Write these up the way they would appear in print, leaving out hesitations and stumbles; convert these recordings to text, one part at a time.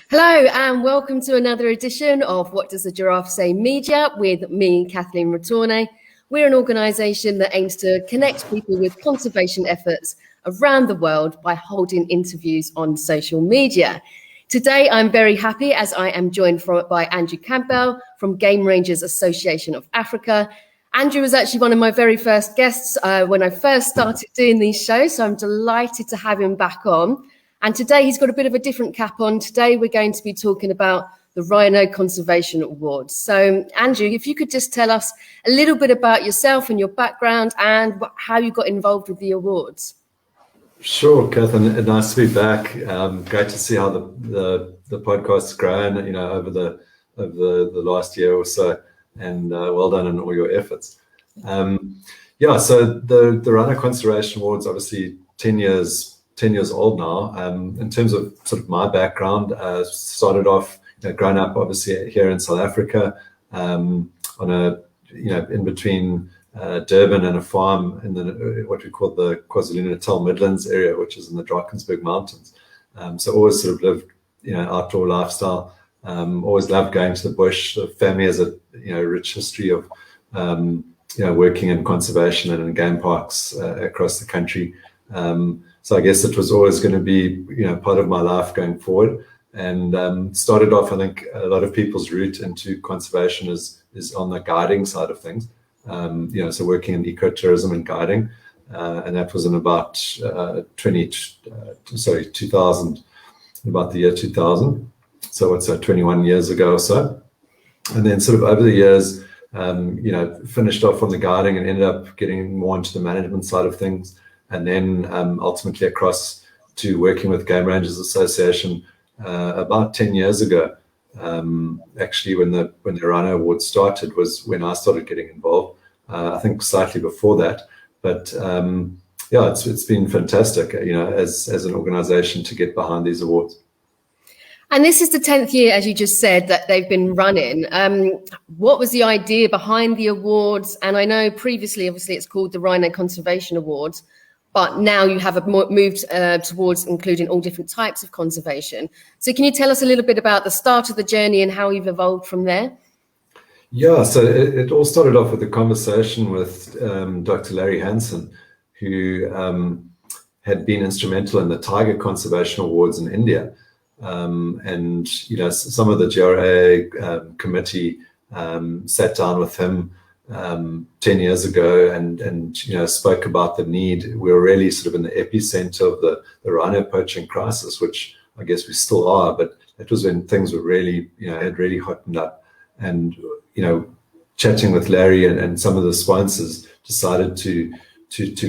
Hello and welcome to another edition of What Does the Giraffe Say Media with me, Kathleen Ratorne. We're an organisation that aims to connect people with conservation efforts around the world by holding interviews on social media. Today I'm very happy as I am joined by Andrew Campbell from Game Rangers Association of Africa. Andrew was actually one of my very first guests when I first started doing these shows, so I'm delighted to have him back on. And today he's got a bit of a different cap on. Today we're going to be talking about the Rhino Conservation Awards. So Andrew, if you could just tell us a little bit about yourself and your background and how you got involved with the awards. Sure, Catherine, nice to be back. Great to see how the podcast's grown, over the last year or so, and well done on all your efforts. So the Rhino Conservation Awards, obviously 10 years old now. In terms of sort of my background, started off, growing up obviously here in South Africa, on a, in between Durban and a farm in what we call the KwaZulu-Natal Midlands area, which is in the Drakensberg Mountains. So always sort of lived, outdoor lifestyle. Always loved going to the bush. The family has a rich history of working in conservation and in game parks across the country. So I guess it was always going to be, part of my life going forward. And started off, I think, a lot of people's route into conservation is on the guiding side of things. So working in ecotourism and guiding, and that was in about 2000, about the year 2000. So what's that, 21 years ago or so. And then sort of over the years, finished off on the guiding and ended up getting more into the management side of things. And then ultimately across to working with Game Rangers Association about 10 years ago. Actually, when the Rhino Awards started was when I started getting involved. I think slightly before that, but it's been fantastic, as an organisation to get behind these awards. And this is the 10th year, as you just said, that they've been running. What was the idea behind the awards? And I know previously, obviously, it's called the Rhino Conservation Awards, but now you have moved towards including all different types of conservation. So can you tell us a little bit about the start of the journey and how you've evolved from there? Yeah, so it all started off with a conversation with Dr. Larry Hansen, who had been instrumental in the Tiger Conservation Awards in India. And, some of the GRA committee sat down with him 10 years ago and spoke about the need. We were really sort of in the epicenter of the rhino poaching crisis, which I guess we still are, but that was when things were really, had really hottened up. And, chatting with Larry and some of the sponsors decided to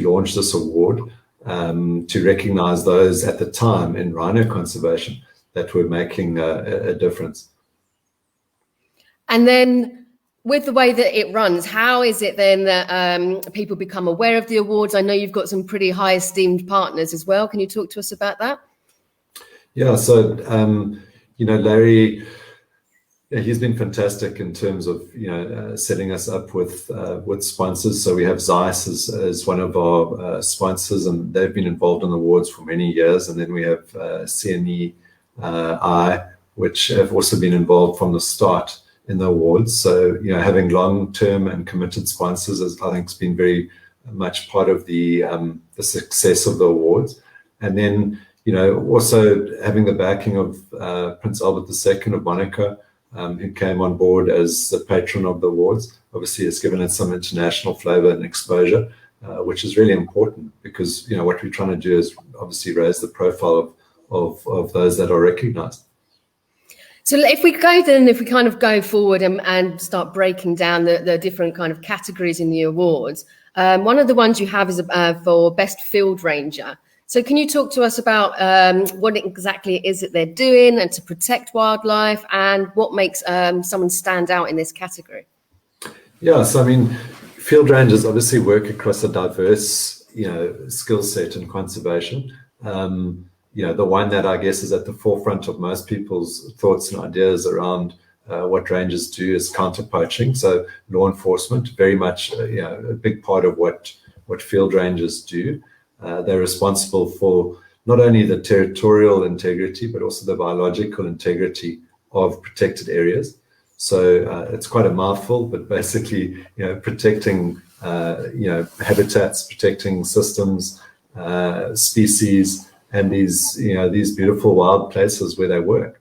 launch this award to recognize those at the time in rhino conservation that were making a difference. And then with the way that it runs, how is it then that people become aware of the awards? I know you've got some pretty high esteemed partners as well. Can you talk to us about that? Yeah, so, Larry, he's been fantastic in terms of, setting us up with sponsors. So we have Zeiss as one of our sponsors, and they've been involved in the awards for many years. And then we have CNE, which have also been involved from the start in the awards. So, having long-term and committed sponsors, I think, has been very much part of the success of the awards. And then, also having the backing of Prince Albert II of Monaco, who came on board as the patron of the awards, obviously has given it some international flavor and exposure, which is really important because, what we're trying to do is obviously raise the profile of those that are recognized. So if we kind of go forward and start breaking down the different kind of categories in the awards, one of the ones you have is for Best Field Ranger. So can you talk to us about what exactly it is that they're doing and to protect wildlife, and what makes someone stand out in this category? Yeah, so field rangers obviously work across a diverse, skill set in conservation. The one that I guess is at the forefront of most people's thoughts and ideas around what rangers do is counter poaching. So law enforcement, very much a big part of what field rangers do. They're responsible for not only the territorial integrity, but also the biological integrity of protected areas. So it's quite a mouthful, but basically, protecting, habitats, protecting systems, species, and these beautiful wild places where they work.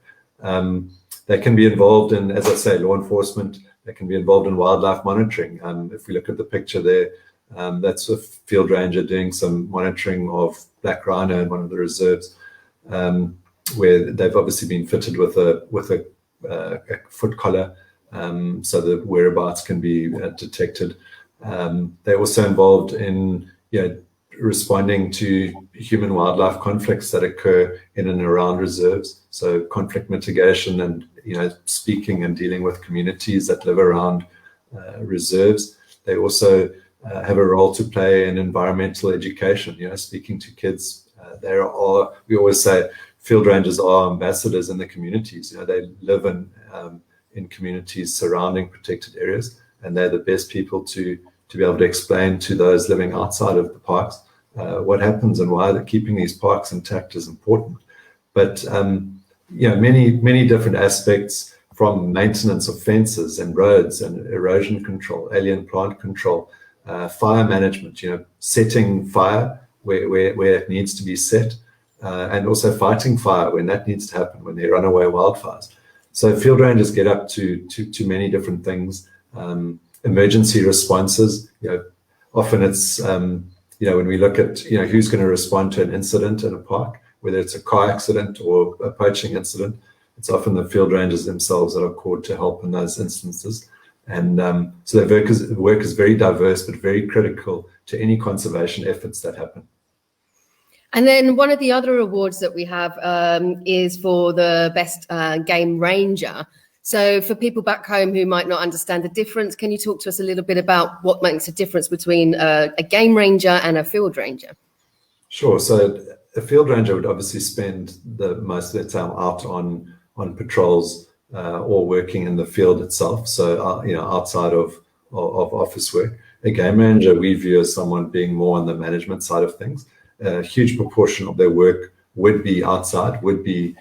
They can be involved in, as I say, law enforcement. They can be involved in wildlife monitoring. If we look at the picture there, that's a field ranger doing some monitoring of black rhino in one of the reserves, where they've obviously been fitted with a foot collar, so the whereabouts can be detected. They're also involved in responding to human wildlife conflicts that occur in and around reserves, so conflict mitigation and speaking and dealing with communities that live around reserves. They also have a role to play in environmental education, speaking to kids. We always say field rangers are ambassadors in the communities. They live in communities surrounding protected areas, and they're the best people to be able to explain to those living outside of the parks what happens and why keeping these parks intact is important. But many different aspects, from maintenance of fences and roads and erosion control, alien plant control, fire management, setting fire where it needs to be set, and also fighting fire when that needs to happen, when they run away wildfires. So field rangers get up to many different things. Emergency responses, often it's, when we look at, who's going to respond to an incident in a park, whether it's a car accident or a poaching incident, it's often the field rangers themselves that are called to help in those instances. And so their work is very diverse, but very critical to any conservation efforts that happen. And then one of the other awards that we have is for the best game ranger. So for people back home who might not understand the difference, can you talk to us a little bit about what makes a difference between a game ranger and a field ranger? Sure. So a field ranger would obviously spend the most of their time out on patrols or working in the field itself. So, outside of office work. A game ranger we view as someone being more on the management side of things. A huge proportion of their work would be outside, would be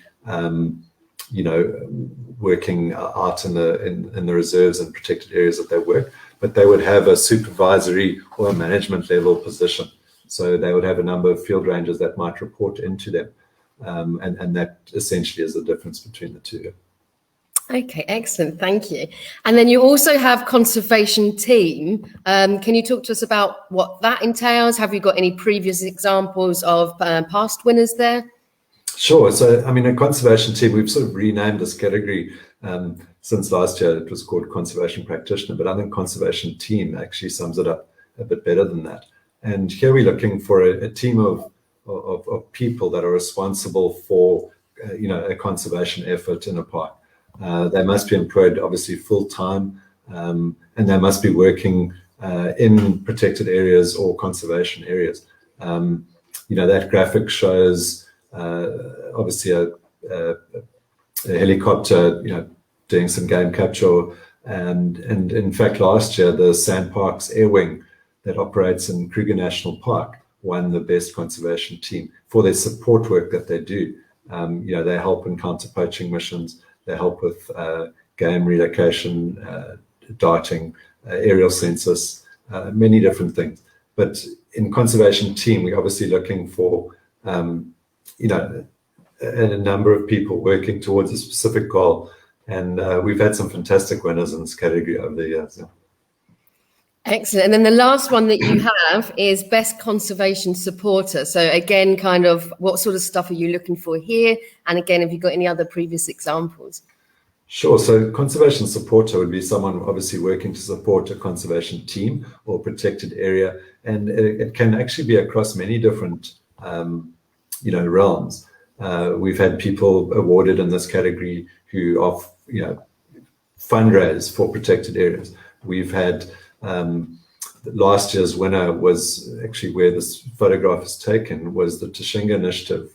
working out in the reserves and protected areas that they work, but they would have a supervisory or a management level position. So they would have a number of field rangers that might report into them, and that essentially is the difference between the two. Okay, excellent, thank you. And then you also have conservation team. Can you talk to us about what that entails? Have you got any previous examples of past winners there? Sure. So, a conservation team, we've sort of renamed this category since last year. It was called conservation practitioner, but I think conservation team actually sums it up a bit better than that. And here we're looking for a team of people that are responsible for, a conservation effort in a park. They must be employed, obviously, full-time, and they must be working in protected areas or conservation areas. That graphic shows obviously a helicopter, doing some game capture, and in fact last year the Sandparks Air Wing that operates in Kruger National Park won the best conservation team for their support work that they do. They help in counter-poaching missions, they help with game relocation, darting, aerial census, many different things. But in conservation team, we're obviously looking for a number of people working towards a specific goal. And we've had some fantastic winners in this category over the years. Yeah. Excellent. And then the last one that you have is best conservation supporter. So again, kind of what sort of stuff are you looking for here? And again, have you got any other previous examples? Sure. So conservation supporter would be someone obviously working to support a conservation team or protected area. And it can actually be across many different realms. We've had people awarded in this category who fundraise for protected areas. We've had last year's winner was actually where this photograph is taken, was the Tashinga Initiative,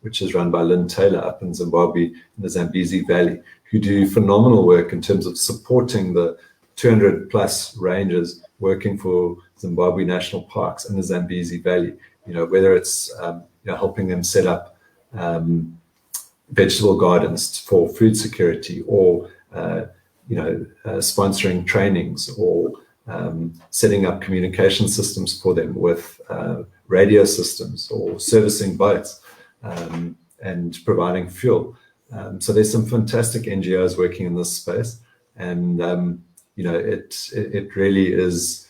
which is run by Lynn Taylor up in Zimbabwe in the Zambezi Valley, who do phenomenal work in terms of supporting the 200 plus rangers working for Zimbabwe National Parks in the Zambezi Valley. Whether it's helping them set up vegetable gardens for food security, or sponsoring trainings, or setting up communication systems for them with radio systems, or servicing boats, and providing fuel. So there's some fantastic NGOs working in this space, and it really is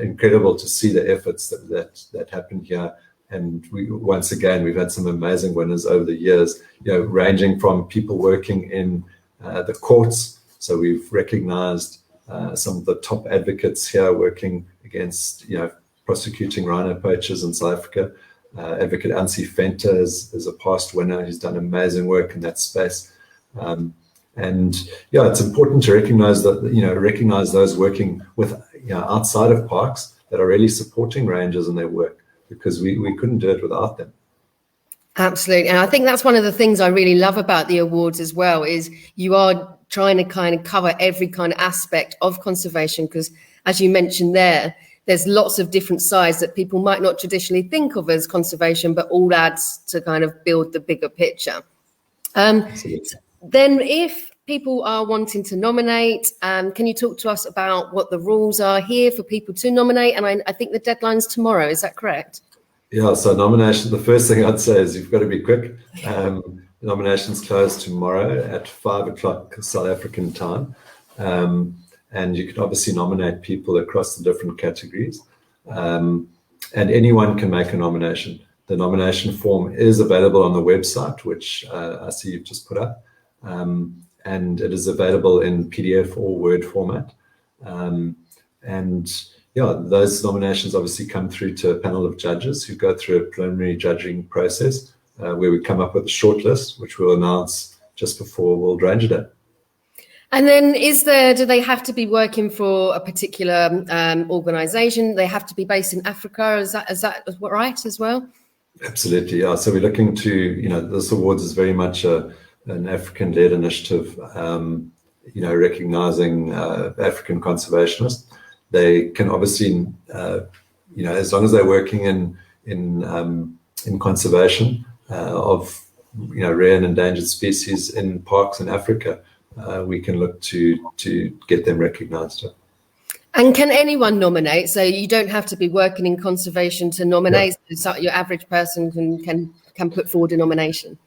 incredible to see the efforts that happen here. And once again, we've had some amazing winners over the years, ranging from people working in the courts. So we've recognized some of the top advocates here working against, prosecuting rhino poachers in South Africa. Advocate Ansi Venter is a past winner who's done amazing work in that space. It's important to recognize those working with, outside of parks, that are really supporting rangers in their work, because we couldn't do it without them. Absolutely. And I think that's one of the things I really love about the awards as well, is you are trying to kind of cover every kind of aspect of conservation, because as you mentioned there's lots of different sides that people might not traditionally think of as conservation, but all adds to kind of build the bigger picture. Then if people are wanting to nominate, can you talk to us about what the rules are here for people to nominate? And I think the deadline's tomorrow, is that correct? Yeah, so nomination, the first thing I'd say is you've got to be quick. Nominations close tomorrow at 5:00 South African time. And you can obviously nominate people across the different categories. And anyone can make a nomination. The nomination form is available on the website, which I see you've just put up. And it is available in PDF or Word format. Those nominations obviously come through to a panel of judges who go through a preliminary judging process, where we come up with a shortlist, which we'll announce just before World Ranger Day. And then do they have to be working for a particular organization? They have to be based in Africa? Is that right as well? Absolutely, yeah. So we're looking to, this awards is very much an African-led initiative, recognizing African conservationists. They can obviously, as long as they're working in conservation of, rare and endangered species in parks in Africa, we can look to get them recognized. And can anyone nominate? So you don't have to be working in conservation to nominate. Yeah. So your average person can put forward a nomination.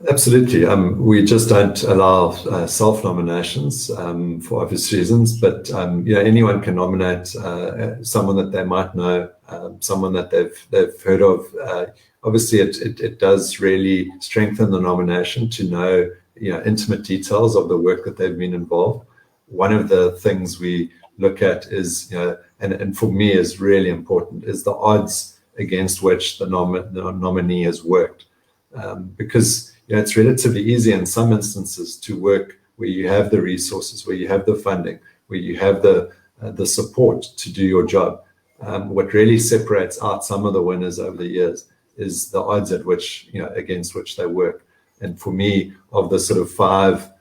Absolutely. We just don't allow self-nominations for obvious reasons, but anyone can nominate someone that they might know, someone that they've heard of. Obviously, it does really strengthen the nomination to know intimate details of the work that they've been involved. One of the things we look at is, and for me is really important, is the odds against which the nominee has worked, because it's relatively easy in some instances to work where you have the resources, where you have the funding, where you have the support to do your job. What really separates out some of the winners over the years is the odds at which, against which they work. And for me, of the sort of 5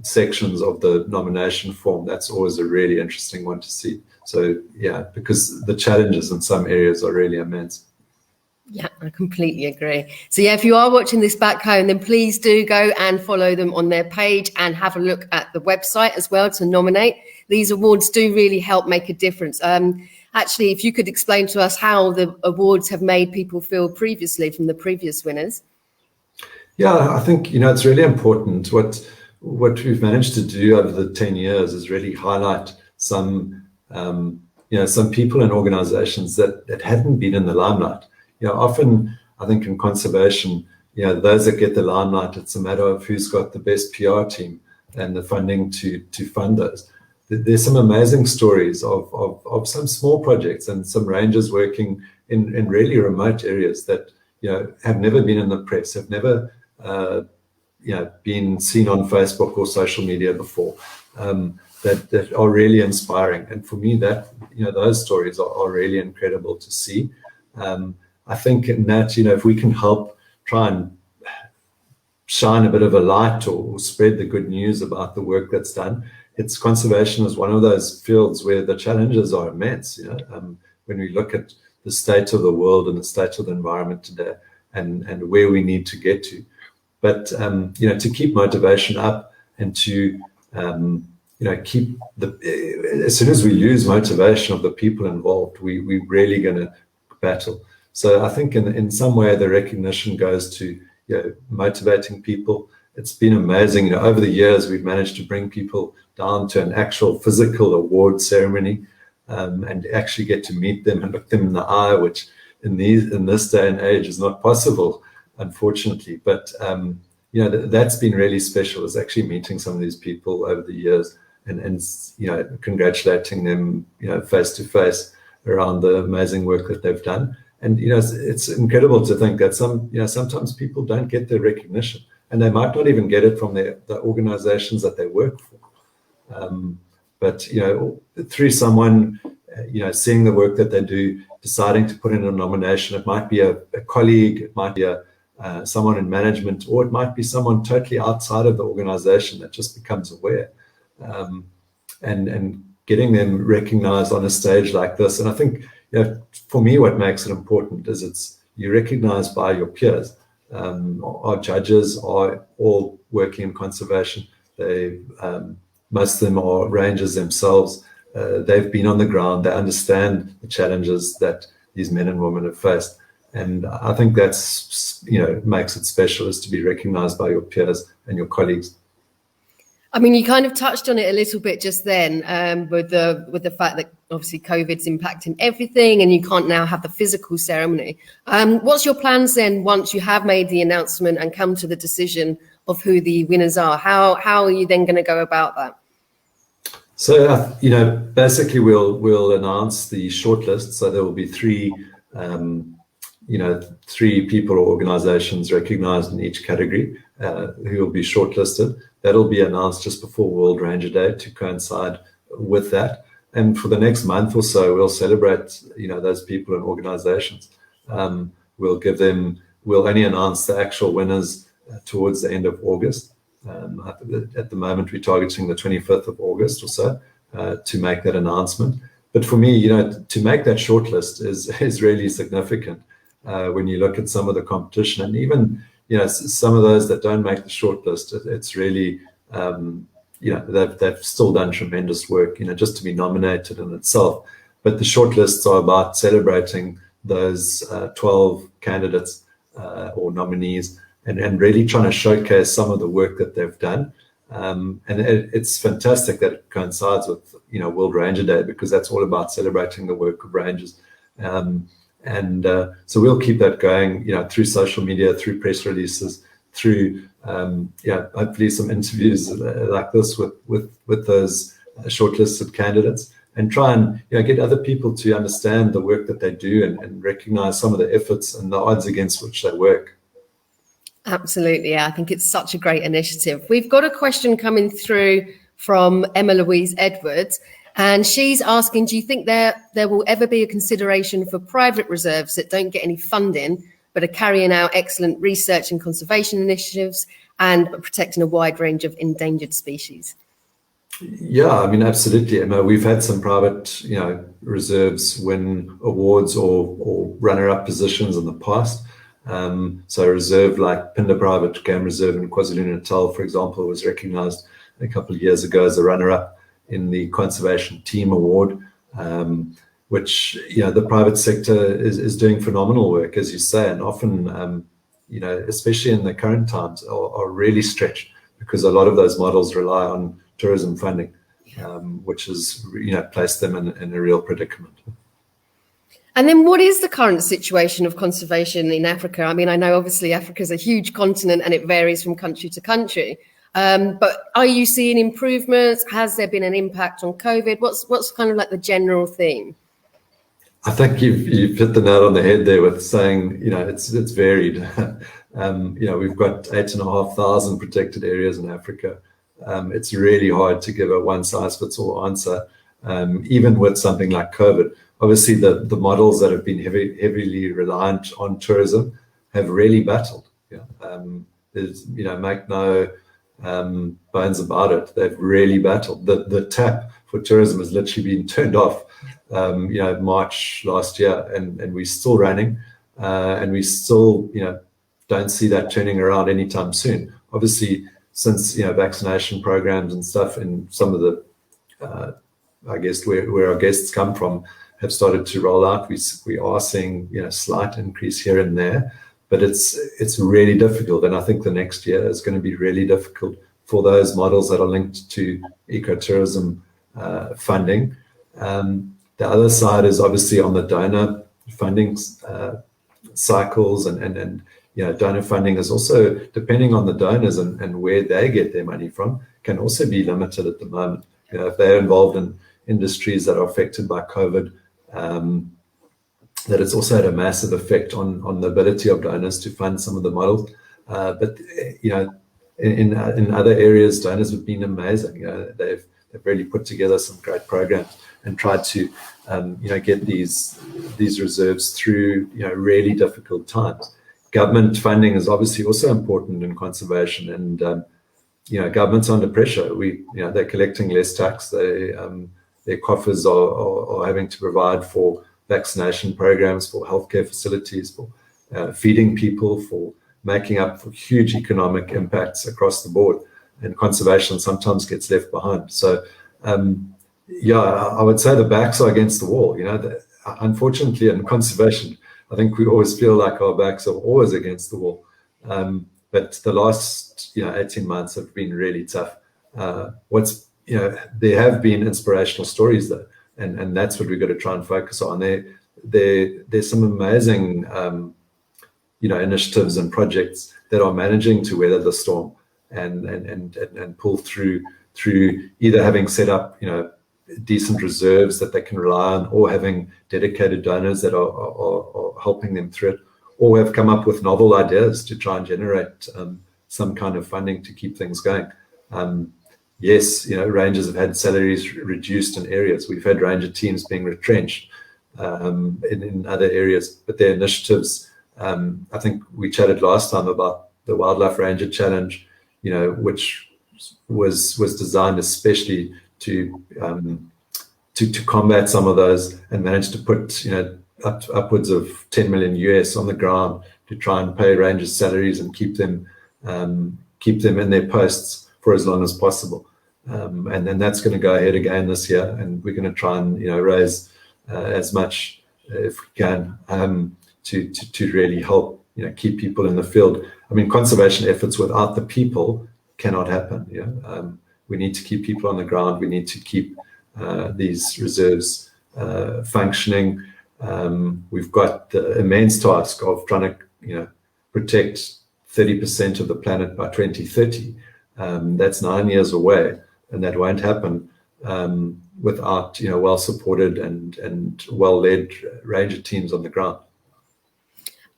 sections of the nomination form, that's always a really interesting one to see. So, because the challenges in some areas are really immense. Yeah, I completely agree. So if you are watching this back home, then please do go and follow them on their page and have a look at the website as well to nominate. These awards do really help make a difference. Actually, if you could explain to us how the awards have made people feel previously from the previous winners. Yeah, I think, it's really important. What we've managed to do over the 10 years is really highlight some people and organizations that hadn't been in the limelight. Often I think in conservation, those that get the limelight, it's a matter of who's got the best PR team and the funding to fund those. There's some amazing stories of some small projects and some rangers working in really remote areas that, have never been in the press, have never, been seen on Facebook or social media before, that are really inspiring. And for me, that, those stories are really incredible to see. I think in that, if we can help try and shine a bit of a light or spread the good news about the work that's done, conservation is one of those fields where the challenges are immense. When we look at the state of the world and the state of the environment today, and where we need to get to. But to keep motivation up and to keep as soon as we lose motivation of the people involved, we're really going to battle. So I think in some way the recognition goes to motivating people. It's been amazing. Over the years, we've managed to bring people down to an actual physical award ceremony and actually get to meet them and look them in the eye, which in this day and age is not possible, unfortunately. But that's been really special, is actually meeting some of these people over the years and congratulating them face to face around the amazing work that they've done. And it's incredible to think that sometimes people don't get the recognition, and they might not even get it from the organizations that they work for. But through someone seeing the work that they do, deciding to put in a nomination, it might be a colleague, it might be someone in management, or it might be someone totally outside of the organization that just becomes aware, and getting them recognized on a stage like this. And I think for me, what makes it important is you're recognized by your peers. Our judges are all working in conservation. Most of them are rangers themselves. They've been on the ground. They understand the challenges that these men and women have faced. And I think that's, makes it special, is to be recognized by your peers and your colleagues. I mean, you kind of touched on it a little bit just then, with the fact that obviously COVID's impacting everything and you can't now have the physical ceremony. What's your plans then once you have made the announcement and come to the decision of who the winners are? How are you then going to go about that? So, basically we'll announce the shortlist. So there will be three people or organizations recognized in each category who will be shortlisted. That'll be announced just before World Ranger Day to coincide with that. And for the next month or so, we'll celebrate, those people and organizations. We'll only announce the actual winners towards the end of August. At the moment, we're targeting the 25th of August or so to make that announcement. But for me, to make that shortlist is really significant when you look at some of the competition, and even some of those that don't make the shortlist. It's really they've still done tremendous work, just to be nominated in itself. But the shortlists are about celebrating those 12 candidates or nominees, and really trying to showcase some of the work that they've done. And it's fantastic that it coincides with World Ranger Day, because that's all about celebrating the work of rangers. So we'll keep that going, through social media, through press releases, through hopefully some interviews like this with those shortlisted candidates, and try and get other people to understand the work that they do and recognize some of the efforts and the odds against which they work. Absolutely. I think it's such a great initiative. We've got a question coming through from Emma Louise Edwards, and she's asking, do you think there will ever be a consideration for private reserves that don't get any funding but are carrying out excellent research and conservation initiatives and protecting a wide range of endangered species? Yeah, I mean, absolutely, Emma. We've had some private, reserves win awards or runner-up positions in the past. So a reserve like Phinda Private Game Reserve in KwaZulu-Natal, for example, was recognized a couple of years ago as a runner-up in the Conservation Team Award, which, the private sector is doing phenomenal work, as you say, and often, especially in the current times, are really stretched, because a lot of those models rely on tourism funding, which has, placed them in a real predicament. And then what is the current situation of conservation in Africa? I mean, I know obviously Africa is a huge continent and it varies from country to country. But are you seeing improvements? Has there been an impact on COVID? What's kind of like the general theme? I think you've hit the nail on the head there with saying, it's varied. We've got 8,500 protected areas in Africa. It's really hard to give a one-size-fits-all answer, even with something like COVID. Obviously, the models that have been heavily reliant on tourism have really battled. There's, make no bones about it. They've really battled. The tap for tourism has literally been turned off, March last year, and we're still running, and we're still, don't see that turning around anytime soon. Obviously, since vaccination programs and stuff in some of the I guess where our guests come from have started to roll out, we are seeing slight increase here and there, but it's really difficult. And I think the next year is going to be really difficult for those models that are linked to ecotourism funding. The other side is obviously on the donor funding cycles, and donor funding is also, depending on the donors and where they get their money from, can also be limited at the moment. If they're involved in industries that are affected by COVID, that it's also had a massive effect on the ability of donors to fund some of the models. But in other areas, donors have been amazing. They've really put together some great programs and tried to get these reserves through really difficult times. Government funding is obviously also important in conservation, and government's under pressure. They're collecting less tax. Their coffers are having to provide for vaccination programs, for healthcare facilities, for feeding people, for making up for huge economic impacts across the board. And conservation sometimes gets left behind. So, I would say the backs are against the wall. Unfortunately, in conservation, I think we always feel like our backs are always against the wall. But the last 18 months have been really tough. There have been inspirational stories though, and that's what we've got to try and focus on. There's some amazing initiatives and projects that are managing to weather the storm and pull through either having set up decent reserves that they can rely on, or having dedicated donors that are helping them through it, or have come up with novel ideas to try and generate some kind of funding to keep things going. Yes, rangers have had salaries reduced in areas. We've had ranger teams being retrenched in other areas, but their initiatives, I think we chatted last time about the Wildlife Ranger Challenge, which was designed especially to combat some of those, and managed to put upwards of 10 million US on the ground to try and pay rangers salaries and keep them in their posts for as long as possible. And then that's going to go ahead again this year, and we're going to try and raise as much if we can to really help keep people in the field. I mean, conservation efforts without the people cannot happen. We need to keep people on the ground. We need to keep these reserves functioning. We've got the immense task of trying to protect 30% of the planet by 2030. That's 9 years away, and that won't happen without well-supported and well-led ranger teams on the ground.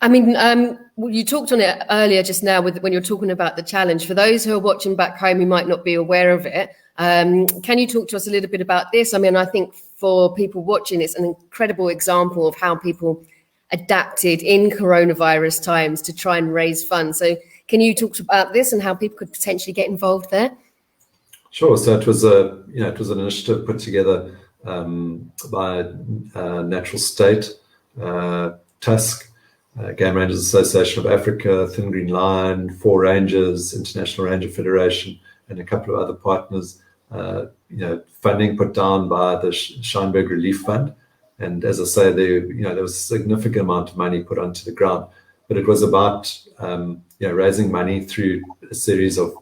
I mean, you talked on it earlier just now when you're talking about the challenge. For those who are watching back home who might not be aware of it, can you talk to us a little bit about this? I mean, I think for people watching, it's an incredible example of how people adapted in coronavirus times to try and raise funds. So can you talk about this and how people could potentially get involved there? Sure. So it was an initiative put together by Natural State, Tusk, Game Rangers Association of Africa, Thin Green Line, 4 Rangers, International Ranger Federation, and a couple of other partners. Funding put down by the Scheinberg Relief Fund, and as I say, there was a significant amount of money put onto the ground. But it was about raising money through a series of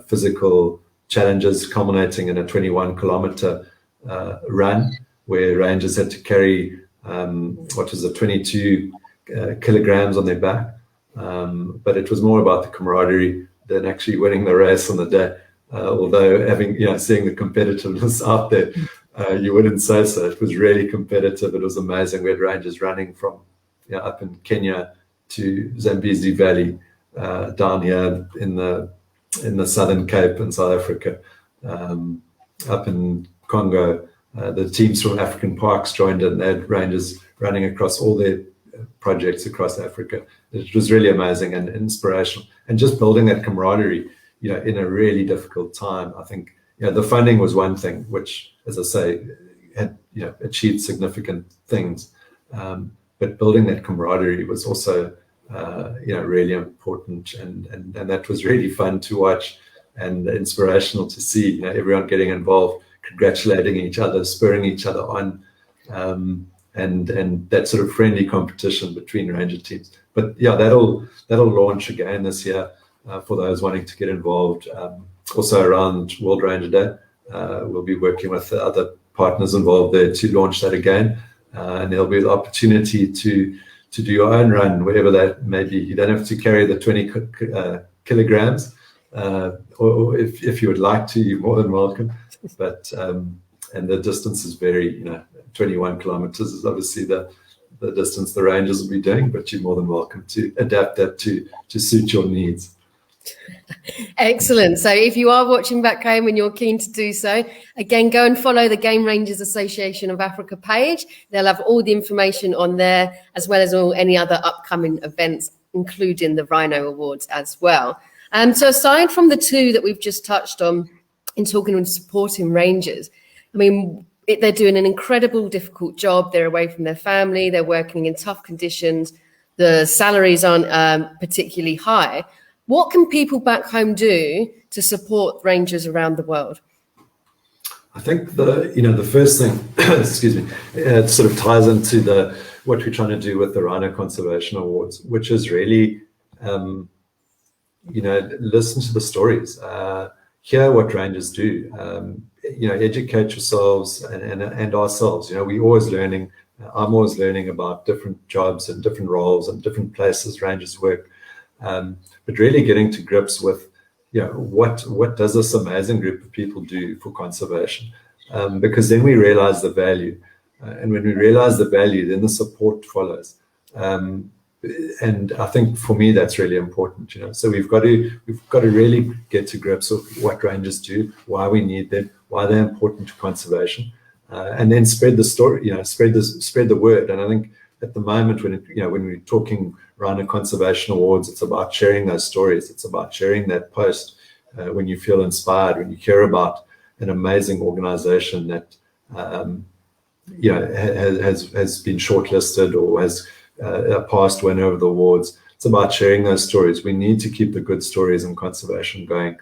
physical challenges, culminating in a 21-kilometer run where rangers had to carry 22 kilograms on their back. But it was more about the camaraderie than actually winning the race on the day. Although seeing the competitiveness out there, you wouldn't say so. It was really competitive. It was amazing. We had rangers running from up in Kenya to Zambezi Valley, down here in the Southern Cape in South Africa, up in Congo. The teams from African Parks joined in. They had rangers running across all their projects across Africa. It was really amazing and inspirational, and just building that camaraderie, in a really difficult time. I think, the funding was one thing, which, as I say, had, achieved significant things. But building that camaraderie was also really important, and that was really fun to watch and inspirational to see, everyone getting involved, congratulating each other, spurring each other on, and that sort of friendly competition between ranger teams. But yeah, that'll launch again this year for those wanting to get involved. Also around World Ranger Day, we'll be working with the other partners involved there to launch that again, and there'll be the opportunity to do your own run, whatever that may be. You don't have to carry the 20 kilograms, or if you would like to, you're more than welcome. But and the distance is very, 21 kilometers is obviously the distance the rangers will be doing, but you're more than welcome to adapt that to suit your needs. Excellent. So if you are watching back home and you're keen to do so, again, go and follow the Game Rangers Association of Africa page. They'll have all the information on there, as well as any other upcoming events, including the Rhino Awards as well. So aside from the two that we've just touched on in talking and supporting rangers, I mean, they're doing an incredible, difficult job. They're away from their family. They're working in tough conditions. The salaries aren't particularly high. What can people back home do to support rangers around the world? I think the first thing, excuse me, it sort of ties into what we're trying to do with the Rhino Conservation Awards, which is really, listen to the stories, hear what rangers do, educate yourselves and ourselves. We're always learning. I'm always learning about different jobs and different roles and different places rangers work. But really getting to grips with, what does this amazing group of people do for conservation? Because then we realize the value, and when we realize the value, then the support follows. And I think for me that's really important. So we've got to really get to grips with what rangers do, why we need them, why they're important to conservation, and then spread the story. Spread the word. And I think at the moment when we're talking Rhino Conservation Awards, it's about sharing those stories. It's about sharing that post when you feel inspired, when you hear about an amazing organization that has been shortlisted or has a past winner of the awards. It's about sharing those stories. We need to keep the good stories in conservation going.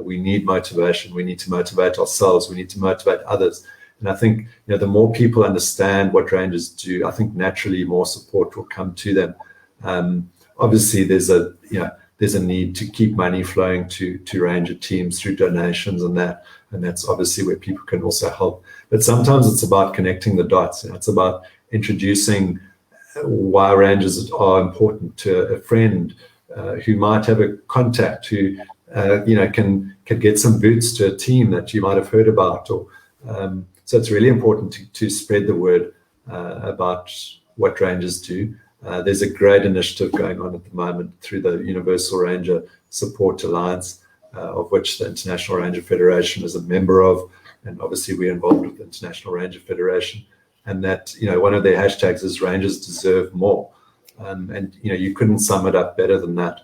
We need motivation. We need to motivate ourselves. We need to motivate others. And I think the more people understand what rangers do, I think naturally more support will come to them. Obviously, there's a need to keep money flowing to ranger teams through donations and that's obviously where people can also help. But sometimes it's about connecting the dots. It's about introducing why rangers are important to a friend who might have a contact who can get some boots to a team that you might have heard about. Or so it's really important to spread the word about what rangers do. There's a great initiative going on at the moment through the Universal Ranger Support Alliance, of which the International Ranger Federation is a member of, and obviously we're involved with the International Ranger Federation. And that, one of their hashtags is Rangers Deserve More. And you couldn't sum it up better than that.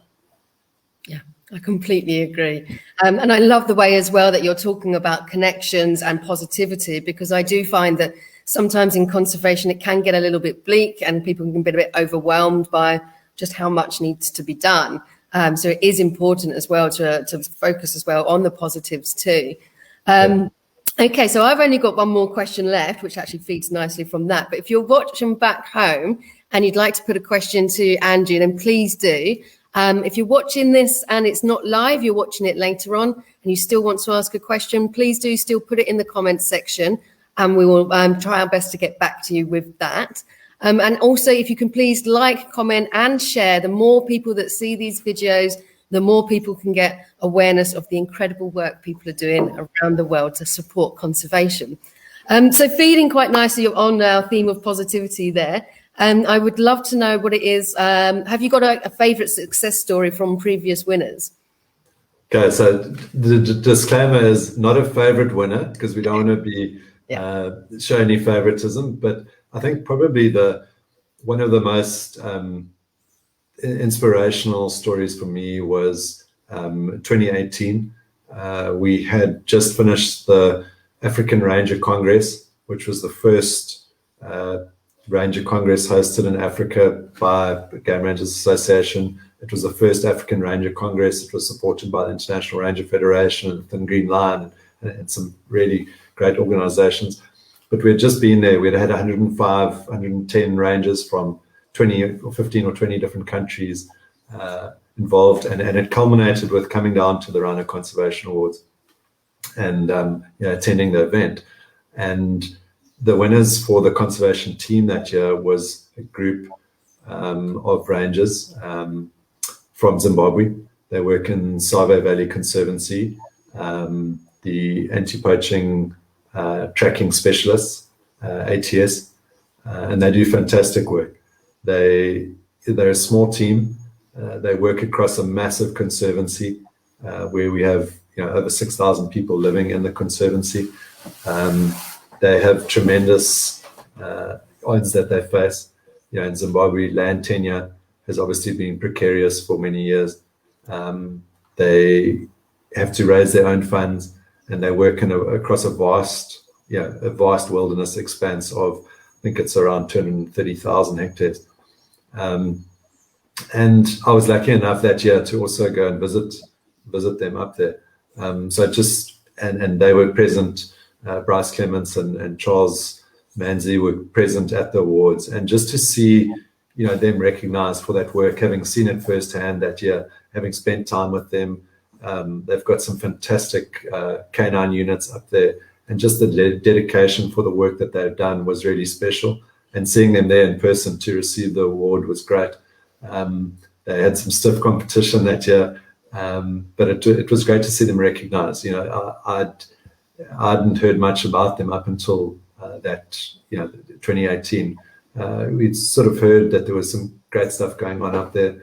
Yeah, I completely agree. And I love the way as well that you're talking about connections and positivity, because I do find that sometimes in conservation, it can get a little bit bleak and people can be a bit overwhelmed by just how much needs to be done. So it is important as well to focus as well on the positives too. Okay, so I've only got one more question left, which actually feeds nicely from that. But if you're watching back home and you'd like to put a question to Andrew, then please do. If you're watching this and it's not live, you're watching it later on, and you still want to ask a question, please do still put it in the comments section, and we will try our best to get back to you with that. And also, if you can please like, comment, and share, the more people that see these videos, the more people can get awareness of the incredible work people are doing around the world to support conservation. So feeding quite nicely on our theme of positivity there, I would love to know what it is. Have you got a favourite success story from previous winners? Okay, so the disclaimer is not a favourite winner, because we don't want to be show any favouritism, but I think probably one of the most inspirational stories for me was 2018. We had just finished the African Ranger Congress, which was the first Ranger Congress hosted in Africa by Game Rangers Association. It was the first African Ranger Congress. It was supported by the International Ranger Federation and Thin Green Line and some really great organizations. But we had just been there. We had 105, 110 rangers from 20 or 15 or 20 different countries involved. And it culminated with coming down to the Rhino Conservation Awards and attending the event. And the winners for the conservation team that year was a group of rangers from Zimbabwe. They work in Save Valley Conservancy, the anti-poaching tracking specialists, ATS, and they do fantastic work. They're a small team. They work across a massive conservancy where we have over 6,000 people living in the conservancy. They have tremendous odds that they face. In Zimbabwe, land tenure has obviously been precarious for many years. They have to raise their own funds, and they work across a vast wilderness expanse of, I think it's around 230,000 hectares. And I was lucky enough that year to also go and visit them up there. And they were present. Bryce Clements and Charles Manzi were present at the awards, and just to see them recognized for that work, having seen it firsthand that year, having spent time with them. They've got some fantastic canine units up there, and just the dedication for the work that they've done was really special. And seeing them there in person to receive the award was great. They had some stiff competition that year, but it was great to see them recognized. I hadn't heard much about them up until 2018. We'd sort of heard that there was some great stuff going on up there.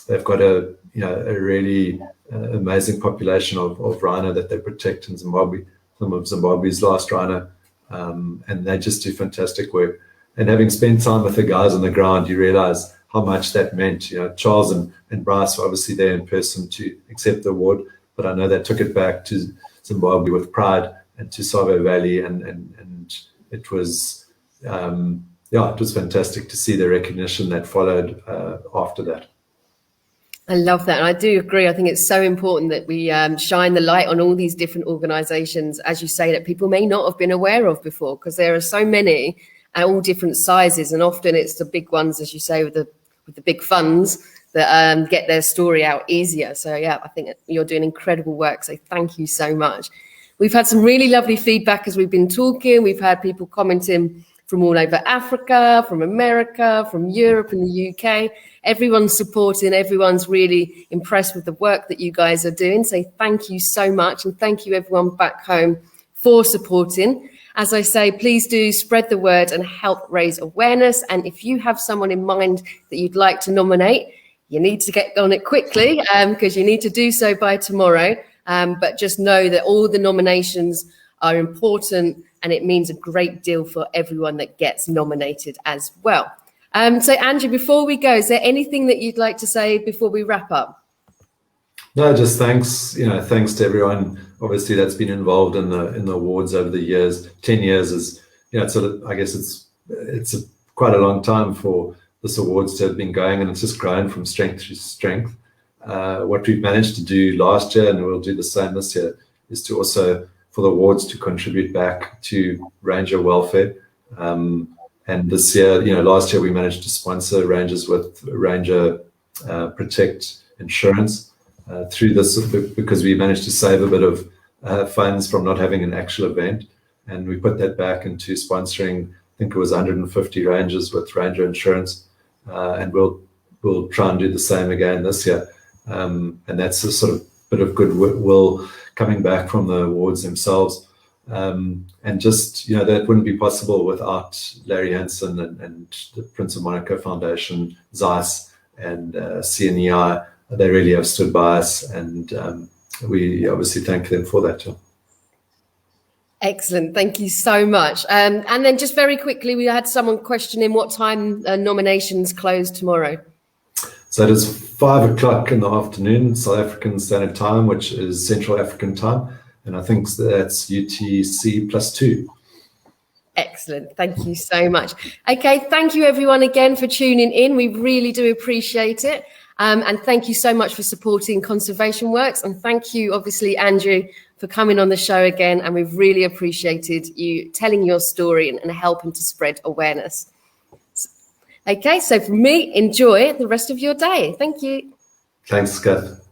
They've got a really amazing population of rhino that they protect in Zimbabwe, some of Zimbabwe's last rhino, and they just do fantastic work. And having spent time with the guys on the ground, you realize how much that meant. Charles and Bryce were obviously there in person to accept the award, but I know they took it back to Zimbabwe with pride and to Save Valley, and it was it was fantastic to see the recognition that followed after that. I love that, and I do agree. I think it's so important that we shine the light on all these different organisations, as you say, that people may not have been aware of before, because there are so many at all different sizes, and often it's the big ones, as you say, with the big funds that get their story out easier. So yeah, I think you're doing incredible work. So thank you so much. We've had some really lovely feedback as we've been talking. We've had people commenting from all over Africa, from America, from Europe and the UK. Everyone's supporting, everyone's really impressed with the work that you guys are doing. So thank you so much. And thank you everyone back home for supporting. As I say, please do spread the word and help raise awareness. And if you have someone in mind that you'd like to nominate, you need to get on it quickly because you need to do so by tomorrow. But just know that all the nominations are important, and it means a great deal for everyone that gets nominated as well. So Andrew, before we go, is there anything that you'd like to say before we wrap up? No, just thanks. Thanks to everyone. Obviously, that's been involved in the awards over the years. 10 years is, I guess it's quite a long time for this awards to have been going, and it's just grown from strength to strength. What we've managed to do last year, and we'll do the same this year, is to also, for the awards, to contribute back to ranger welfare. And this year, last year we managed to sponsor rangers with Ranger Protect insurance through this, because we managed to save a bit of funds from not having an actual event, and we put that back into sponsoring. I think it was 150 rangers with Ranger insurance, and we'll try and do the same again this year. And that's a sort of bit of goodwill coming back from the awards themselves. And just, that wouldn't be possible without Larry Hansen and the Prince of Monaco Foundation, Zeiss, and CNEI. They really have stood by us, and we obviously thank them for that too. Excellent. Thank you so much. And then just very quickly, we had someone questioning what time nominations close tomorrow. So it is 5 o'clock in the afternoon, South African Standard Time, which is Central African Time. And I think that's UTC +2. Excellent. Thank you so much. Okay, thank you everyone again for tuning in. We really do appreciate it. And thank you so much for supporting Conservation Works. And thank you, obviously, Andrew, for coming on the show again. And we've really appreciated you telling your story and helping to spread awareness. Okay, so from me, enjoy the rest of your day. Thank you. Thanks, Kath.